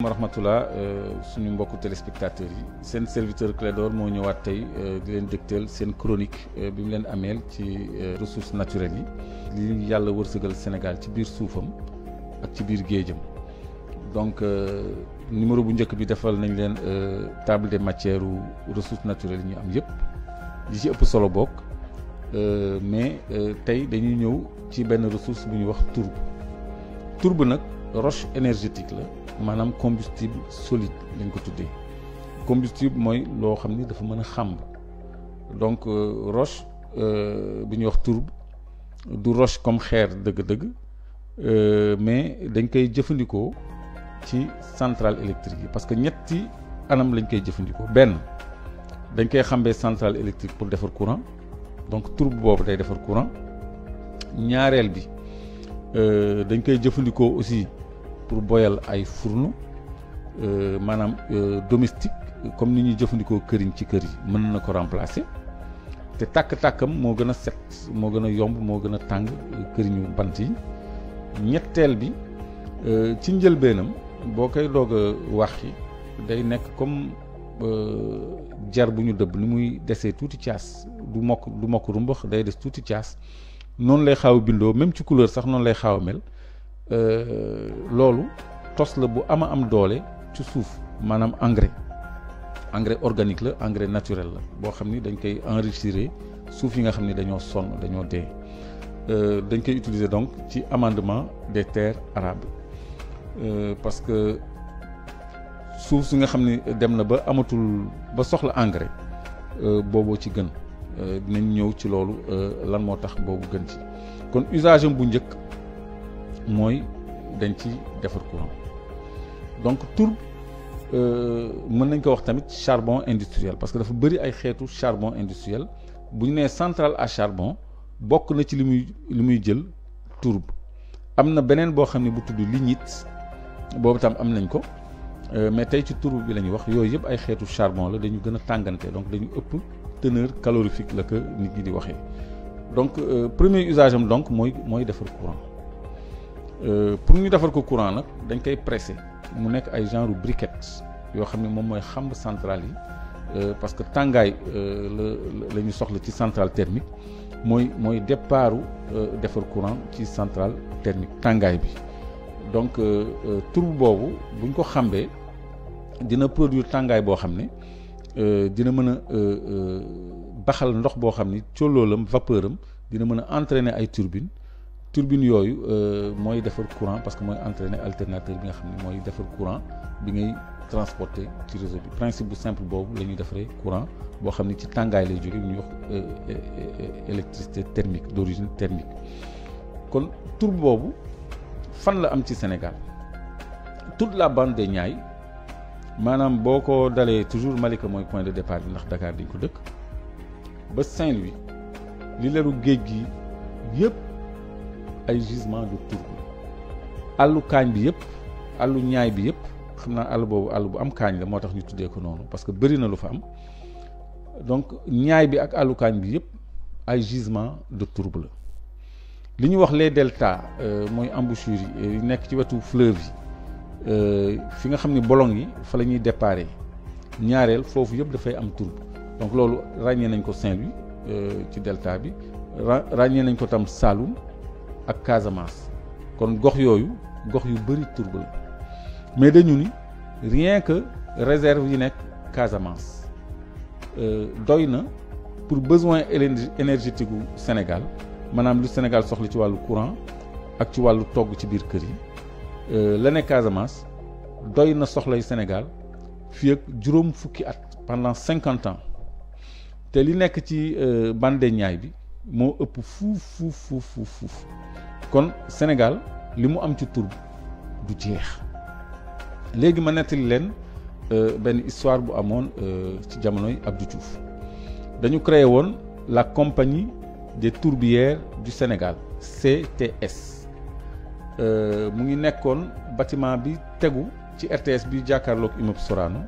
rahmatullah suñu mbokku téléspectateurs yi seen serviteur Clédor moo ñëwaat tey di leen dégtal seen chronique bi mu leen ameel ci ressources naturelles yi li yàlla wërsëgal Sénégal ci biir suufam ak ci biir géejam donc numéro bu njëkk bi defal nañ leen table des matières ressources naturelles yi ñu am yëpp li ci ëpp solo bokk mais tey dañuy ñëw ci benn ressource bu ñuy wax tourbe nag roche énergétique la maanaam combustible solide lañ ko tuddee combustible mooy loo xam ni dafa mën a xàmb donc roche bi ñuy wax tourbe du roche comme xeer dëgg-dëgg mais dañ koy jëfandikoo ci centrale électrique yi parce que ñetti anam lañ koy jëfandikoo benn dañ koy xambee centrale électrique pour defar courant donc tourbe boobu day defar courant ñaareel bi dañ koy jëfandikoo aussi pour boyal ay fourneau maanaam domestique comme ni ñuy jëfandikoo këriñ ci kër yi mën na ko remplacer te tàkk-tàkkam moo gën a set moo gën a yomb moo gën a tàng këriñu bant yi ñetteel bi ci njëlbeenam boo koy doog a waxi day nekk comme jar bu ñu dëbb ni muy desee tuuti caas du mokk rumbax day des tuuti caas noonu lay xaaw a bindoo même ci couleur sax noonu lay xaaw a mel loolu tos la bu am doole ci suuf maanaam engrais organique la engrais naturel la boo xam ni dañ koy enrichir suuf yi nga xam ni dañoo sonn dañoo dee dañ koy utiliser donc ci amendement des terres arables parce que suuf si nga xam ni dem na ba amatul ba soxla engrais booboo ci gën dinañ ñëw ci loolu lan moo tax boobu gën ci kon usage am bu njëkk mooy dañ ci defar courant donc tourbe mën nañ ko wax tamit charbon industriel parce que dafa bëri ay xeetu charbon industriel bu ñu nee centrale à charbon bokk na ci li muy jël tourbe am na beneen boo xam ne bu tudd lignite boobu tam am nañ ko mais tey ci tourbe bi la ñuy wax yooyu yëpp ay xeetu charbon la dañu gën a tàngante donc dañu ëpp teneur calorifique la que nit ñi di waxee donc premier usage am donc mooy defar courant pour ñu defar ko courant nag dañ koy pressé mu nekk ay genre briquettes yoo xam ne moom mooy xamb centrale yi parce que tàngaay la ñu soxla ci centrale thermique mooy départu defar courant ci centrale thermique tàngaay bi donc tourbe boobu buñ ko xambee dina produire tàngaay boo xam ne dina mën a baxal ndox boo xam ni colloolam vapeur am dina mën a entraîner ay turbine yooyu mooy defar courant parce que mooy entraîner alternateur bi nga xam ne mooy defar courant bi ngay transporter ci réseau bi principe bu simple boobu la ñuy defaree courant boo xam ne ci tàngaay lay jóge ñuy wax électricité thermique d'origine thermique kon tourbe boobu fan la am ci Sénégal toute la bande des Niayes maanaam boo ko dalee toujours Malika mooy point de départ bi ndax Dakar dañ ko dëkk ba Saint-Louis li leeru géej gi yëpp ay gisement de tourbe àllu kaañ bi yëpp àllu ñaay bi yëpp xam naa àll boobu àll bu am kaañ la moo tax ñu tuddee ko noonu parce que bëri na lu fa am donc ñaay bi ak àllu kaañ bi yëpp ay gisement de tourbe la li ñu wax les deltas mooy embouchure yi nekk ci wetu fleuve yi fi nga xam ni bolong yi fa la ñuy déparé ñaareel foofu yëpp dafay am tourbe donc loolu ràññee nañ ko Saint-Louis ci delta bi ràññee nañ ko tam Saloum ak Casamance kon gox yooyu gox yu bëri tourbe la mais dañu ni rien que réserve yi nekk Casamance doy na pour besoin énergétique gu Sénégal maanaam lu Sénégal soxla ci wàllu courant ak ci wàllu togg ci biir kër yi la nekk Casamance doy na soxlay Sénégal fii ak juróom fukki at pendant 50 ans te li nekk ci bande ñaay bi moo ëpp fuuf kon Sénégal li mu am ci tourbe du jeex léegi ma nettali leen benn histoire bu amoon ci jamonoy Abdou Diouf dañu créé woon la compagnie des tourbières du Sénégal CTS mu ngi nekkoon bâtiment bi tegu ci RTS bi jàkkaarloog immeuble Sorano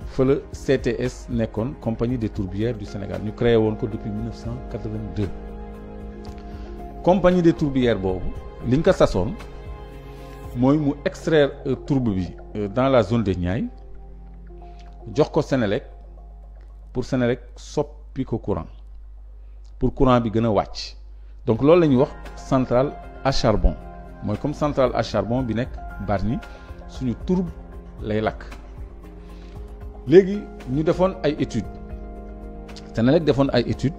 fa la CTS nekkoon compagnie des tourbières du Sénégal ñu créé woon ko depuis 1982 compagnie des tourbières boobu liñ ko sasoon mooy mu extraire tourbe bi dans la zone des Niayes jox ko Sénélec pour Sénélec soppi ko courant pour courant bi gën a wàcc donc loolu la ñuy wax centrale à charbon mooy comme centrale à charbon bi nekk Bargny suñu tourbe lay lakk. léegi ñu defoon ay études Sénélec defoon ay études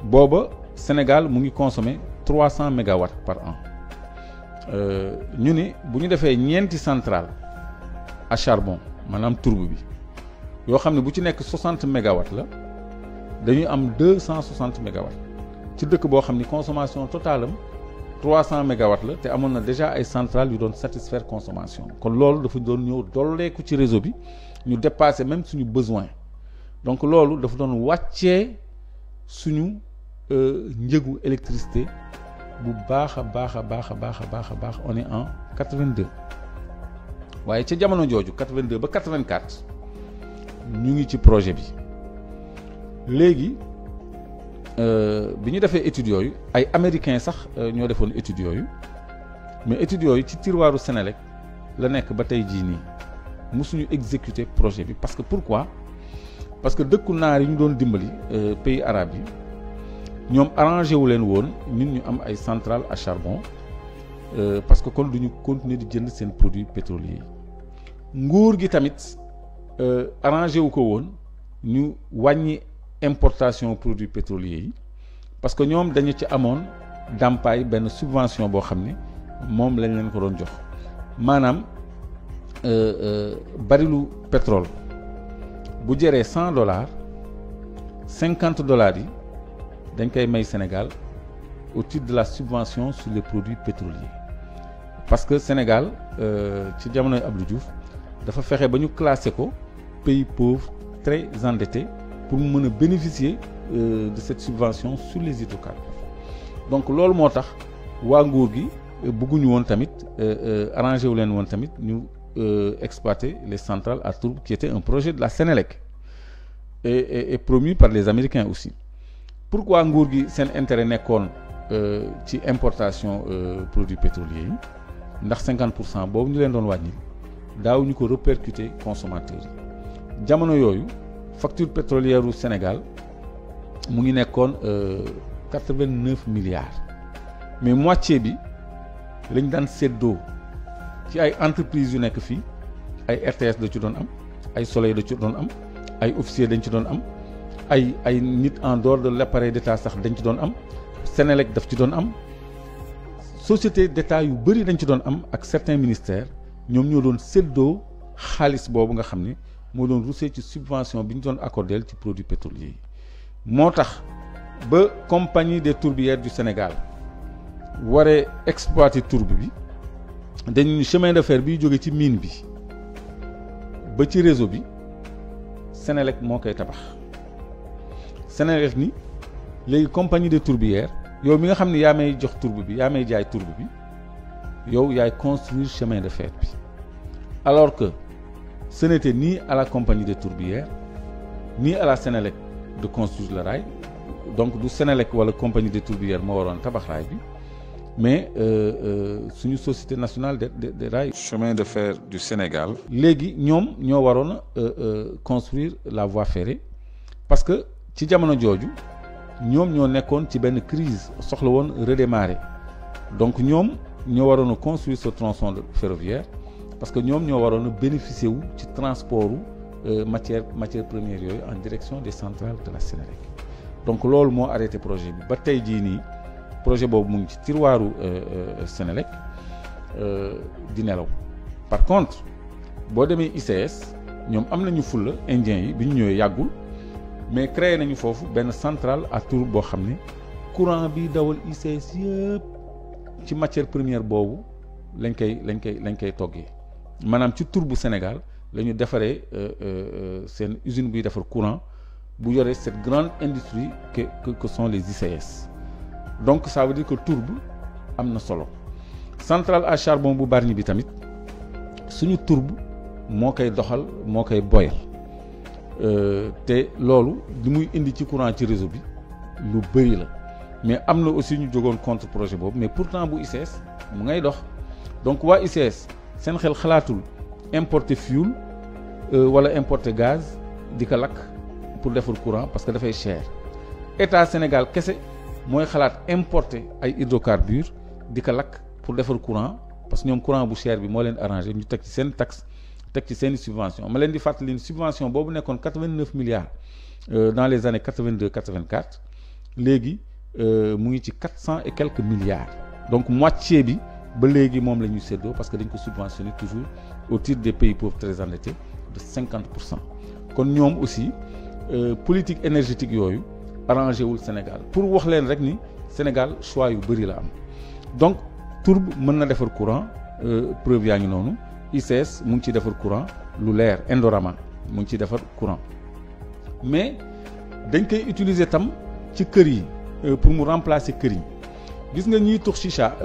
booba Sénégal mu ngi consommer 300 mégawatts par an ñu ni bu ñu defee ñeenti centrale à charbon maanaam tourbe bi yoo xam ne bu ci nekk 60 mégawatts la dañuy am 260 mégawatts ci dëkk boo xam ni consommation totale am 300 mégawatts la te amoon na déjà ay centrales yu doon satisfaire consommation kon loolu dafa doon ñëw dolleeku ci réseau bi ñu dépasser même suñu besoin donc loolu dafa doon wàccee suñu njëgu électricité bu baax a baax a baax a baax a baax a baax on est en 82 waaye ca jamono jooju 82 ba 84 ñu ngi ci projet bi léegi bi ñu defee études yooyu ay américains sax ñoo defoon études yooyu mais études yooyu ci tiroiru Sénélec la nekk ba tey jii nii musuñu exécuter projet bi parce que pourquoi parce que dëkku naar yi ñu doon dimbali pays arabes yi ñoom arrangé wu leen woon nit ñu am ay centrales à charbon parce que kon duñu continuer di jënd seen produits pétroliers yi nguur gi tamit arrangé wu ko woon ñu wàññi importation produits pétroliers yi parce que ñoom dañu ci amoon dàmpaay benn subvention boo xam ne moom lañ leen ko doon jox maanaam barilu pétrole bu jëree $100 $50 yi dañ koy may Sénégal au titre de la subvention sur les produits pétroliers parce que Sénégal ci jamonoy Abdou Diouf dafa fexe ba ñu classé ko pays pauvre très endetté pour mu mën a bénéficier de cette subvention sur les hydrocarbures donc loolu moo tax waa nguur gi bëgguñu woon tamit arrangé wu leen woon tamit ñu exploiter les centrales à tourbe qui était un projet de la Sénélec et promu par les Américains aussi pourquoi nguur gi seen intérêt nekkoon ci importation produits pétroliers yi ndax 50% boobu ñu leen doon wàññi daaw ñu ko répercuter consommateurs yi jamono yooyu facture pétrolière u Sénégal mu ngi nekkoon 89 milliards mais moitié bi lañ daan séddoo ci ay entreprises yu nekk fii ay RTS da ci doon am ay Soleil da ci doon am ay officiers dañ ci doon am ay nit en dehors de l'appareil d'État sax dañ ci doon am Sénélec daf ci doon am société d'État yu bëri dañ ci doon am ak certains ministères ñoom ñoo doon séddoo xaalis boobu nga xam ne moo doon russee ci subvention bi ñu doon accordé ci produits pétroliers yi moo tax ba compagnie des tourbières du Sénégal waree exploiter tourbe bi dañu chemin de fer biy jóge ci mine bi ba ci réseau bi Sénélec moo koy tabax Sénélec ni léegi compagnie des tourbières yow mi nga xam ne yaa may jox tourbe bi yaa may jaay tourbe bi yow yaay construire chemin de fer bi alors que ce n'était ni à la compagnie des tourbières ni à la Sénélec de construire le rail donc du Sénélec wala compagnie des tourbières moo waroon tabax rail bi mais suñu société nationale de rail chemin de fer du Sénégal léegi ñoom ñoo waroon a construire la voie ferrée parce que ci jamono jooju ñoom ñoo nekkoon ci benn crise soxla woon redémarrer donc ñoom ñoo waroon a construire ce tronçon ferroviaire parce que ñoom ñoo waroon a bénéficier wu ci transport matière première yooyu en direction des centrales de la Sénélec donc loolu moo arrêté projet bi ba tey jii nii projet boobu mu ngi ci tiroiru Sénélec di nelaw par contre boo demee ICS ñoom am nañu fulla indien yi bi ñu ñëwee yàggul mais créé nañu foofu benn centrale à tourbe boo xam ne courant bi dawal ICS yëpp ci matière première boobu lañ koy toggee maanaam ci tourbe bu Sénégal la ñu defaree seen usine buy defar courant bu yore cette grande industrie que sont les ICS donc ça veut dire que tourbe am na solo centrale à charbon bu Bargny bi tamit suñu tourbe moo koy doxal moo koy boyal te loolu li muy indi ci courant ci réseau bi lu bëri la mais am na aussi ñu jógoon contre projet boobu mais pourtant bu ICS mu ngay dox donc waa ICS seen xel xalaatul importer fuel wala importer gaz di ko lakk pour defar courant parce que dafay cher état Sénégal kese mooy xalaat importer ay hydrocarbures di ko lakk pour defar courant parce que ñoom courant bu cher bi moo leen arrangé ñu teg ci seen taxe teg ci seen subvention ma leen di fàttali ni subvention boobu nekkoon 89 milliards dans les années 82 84 léegi mu ngi ci 400 et quelques milliards donc moitié bi ba léegi moom la ñuy séddoo parce que dañ ko subventionné toujours au titre des pays pauvres très endettés de 50%. kon ñoom aussi politique énergétique yooyu arrangé wul Sénégal pour wax leen rek ni Sénégal choix yu bëri la am donc Tourbe mën na defar courant preuve yaa ngi noonu ICS mu ngi ciy defar courant lu leer Indorama mu ngi ciy defar courant mais dañ koy utiliser tam ci kër yi pour mu remplacer kër yi gis nga ñiy tux chicha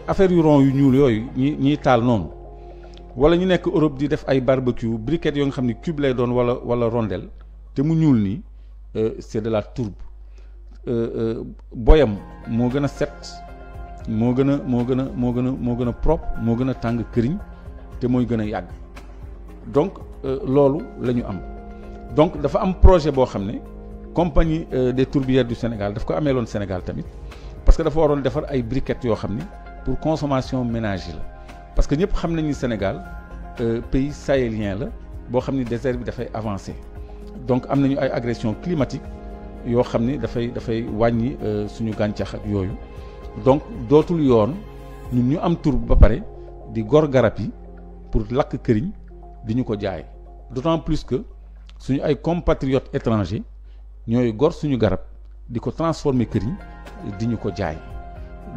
affaire yu rond yu ñuul yooyu ñiy taal noonu wala ñu nekk Europe di def ay barbecue briquettes yoo nga xam ni cube lay doon wala rondelle te mu ñuul nii c'est de la tourbe boyam moo gën a set moo gën a propre moo gën a tàng këriñ te mooy gën a yàgg donc loolu la ñu am donc dafa am projet boo xam ne compagnie des tourbières du Sénégal daf ko ameeloon Sénégal tamit parce que dafa waroon defar ay briquettes yoo xam ne pour consommation ménagère la parce que ñëpp xam nañu Sénégal pays sahélien la boo xam ni désert bi dafay avancer donc am nañu ay agression climatique yoo xam ni dafay wàññi suñu gàncax ak yooyu donc dootul yoon ñun ñu am tourbe ba pare di gor garab yi pour lakk këriñ di ñu ko jaay d'autant plus que suñu ay compatriotes étrangers ñooy gor suñu garab di ko transformer këriñ di ñu ko jaay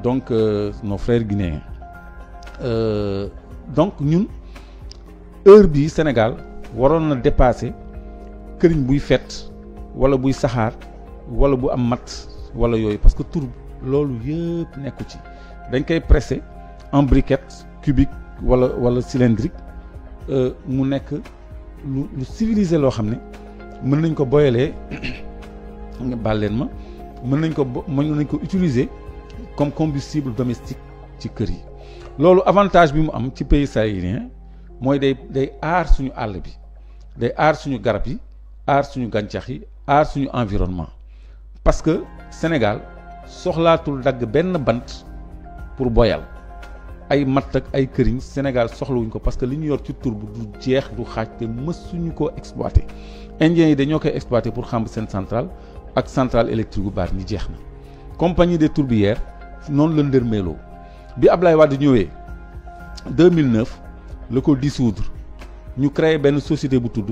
donc nos frères guinéens donc ñun heure bii Sénégal waroon na dépasser këriñ buy fet wala buy saxaar wala bu am mat wala yooyu parce que tourbe loolu yëpp nekku ci dañ koy presser en briquette cubique wala cylindrique mu nekk lu civilisé loo xam ne mën nañ ko boyalee nga baal leen ma mën nañ ko utiliser comme combustible domestique ci kër yi loolu avantage bi mu am ci pays sahélien mooy day aar suñu àll bi day aar suñu garab yi aar suñu gàncax yi aar suñu environnement parce que Sénégal soxlaatul dagg benn bant pour boyal ay matt ak ay këriñ Sénégal soxlawuñ ko parce que li ñu yor ci tourbe du jeex du xaaj te mësuñu koo exploité indiens yi dañoo koy exploité pour xam seen centrale ak centrale électrique bu baax ñi jeex na compagnie des tourbières noonu la ndërmeeloo bi Ablaye Wade ñëwee 2009 la ko dissoudre ñu créé benn société bu tudd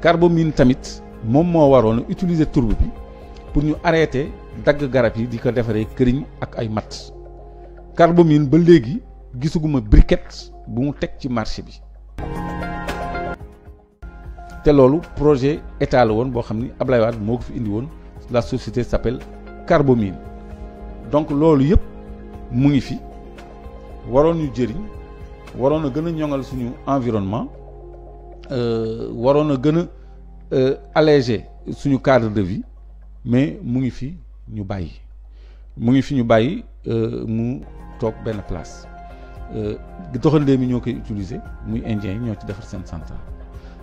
Carbomine tamit moom moo waroon a utiliser tourbe bi pour ñu arrêter dagg garab yi di ko defaree këriñ ak ay matt Carbomine ba léegi gisuguma briquette bu mu teg ci marché bi te loolu projet état la woon boo xam ni Ablaye Wade moo ko fi indi woon la société s'appelle Carbomine donc loolu yëpp mu ngi fi waroon ñu jëriñ waroon a gën a ñoŋal suñu environnement waroon a gën a alléger suñu cadre de vie mais mu ngi fi ñu bàyyi mu toog benn place doxandéem yi ñoo koy utiliser muy indien yi ñoo ci defar seen centrale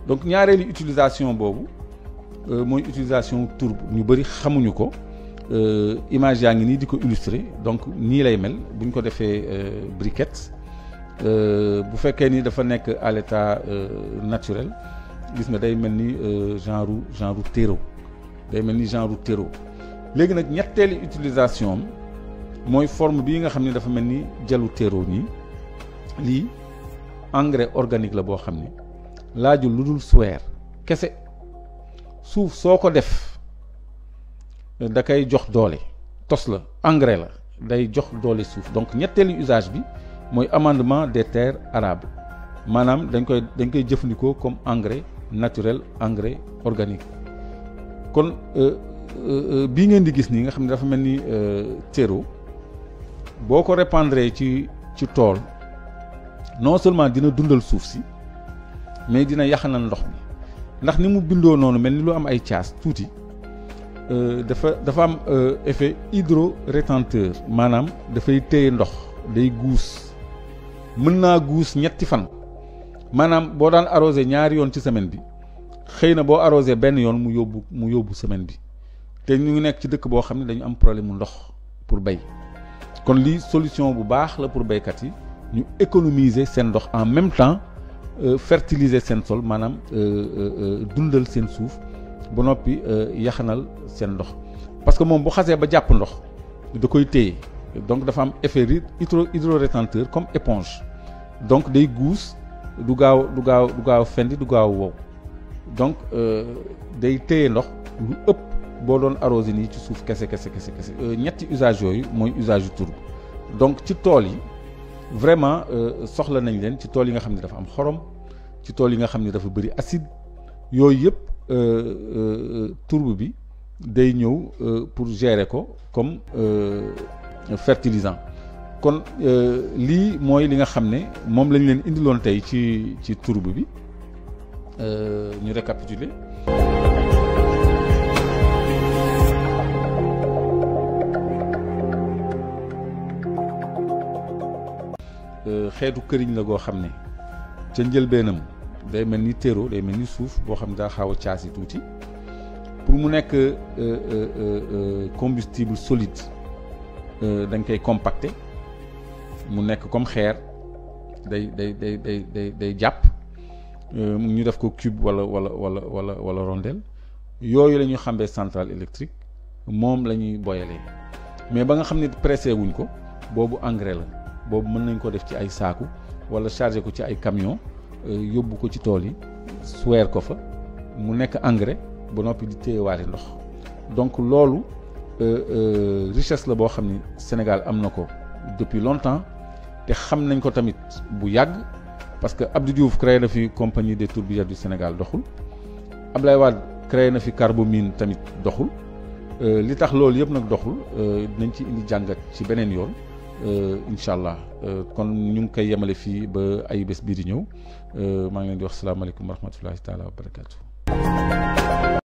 donc ñaareelu utilisation boobu mooy utilisation tourbe ñu bëri xamuñu ko image yaa ngi nii di ko illustrer donc nii lay mel bu ñu ko defee briquette bu fekkee ni dafa nekk à l'état naturel gis nga day mel ni genre terreau day mel ni genre terreau léegi nag ñetteeli utilisation mooy forme bii nga xam ne dafa mel ni jalu terreau nii lii engrais organique la boo xam ne laajul lu dul suweer kese suuf soo ko def da koy jox doole tos la engrais la day jox doole suuf donc ñetteelu usage bi mooy amendement des terres arables maanaam dañ koy jëfandikoo comme engrais naturel engrais organique kon bii ngeen di gis nii nga xam ne dafa mel ni terreau boo ko répandre ci tool non seulement dina dundal suuf si mais dina yaxanal ndox mi ndax ni mu bindoo noonu mel ni lu am ay caas tuuti dafa am effet hydro-rétenteur maanaam dafay téye ndox day guus mën naa guus ñetti fan maanaam boo daan arrosé ñaari yoon ci semaine bi xëy na boo arrosé benn yoon mu yóbbu semaine bi te ñu ngi nekk ci dëkk boo xam ne dañu am problème mu ndox pour béy kon lii solution bu baax la pour béykat yi ñu économiser seen ndox en même temps fertiliser seen sol maanaam dundal seen suuf ba noppi yaxanal seen ndox parce que moom bu xasee ba jàpp ndox da koy téye donc dafa am effet hydro-rétenteur comme éponge donc day guus du gaaw fendi du gaaw wow donc day téye ndox lu ëpp boo doon arrosé nii ci suuf kese ñetti usage yooyu mooy usage yu tourbe donc ci tool yi vraiment soxla nañ leen ci tool yi nga xam ne dafa am xorom ci tool yi nga xam ne dafa bëri acide yooyu yëpp tourbe bi day ñëw pour gérer ko comme fertilisant kon lii mooy li nga xam ne moom lañ leen indiloon tey ci tourbe bi ñu récapituler xeetu këriñ la goo xam ne ca njëlbeenam day mel ni terreau day mel ni suuf boo xam ne daa xaw a caasi tuuti pour mu nekk combustible solide dañ koy compacté mu nekk comme xeer day jàpp ñu def ko cube wala rondelle yooyu la ñuy xambee centrale électrique moom la ñuy boyalee mais ba nga xam ne pressé wuñ ko boobu engrais la boobu mën nañ ko def ci ay saaku wala chargé ko ci ay camion yóbbu ko ci tool yi suweer ko fa mu nekk engrais ba noppi di téyewaale ndox donc loolu richesse la boo xam ni Sénégal am na ko depuis longtemps te xam nañ ko tamit bu yàgg parce que Abdou Diouf créé na fi compagnie des tourbières du Sénégal doxul Ablaye Wade créé na fi Carbomine tamit doxul li tax loolu yëpp nag doxul dinañ ci indi jàngat ci beneen yoon incha allah kon ñu ngi koy yemale fii ba ay bés bii di ñëw maa ngi leen di wax salaamaaleykum wa rahmatullahi taala wa barakaatu.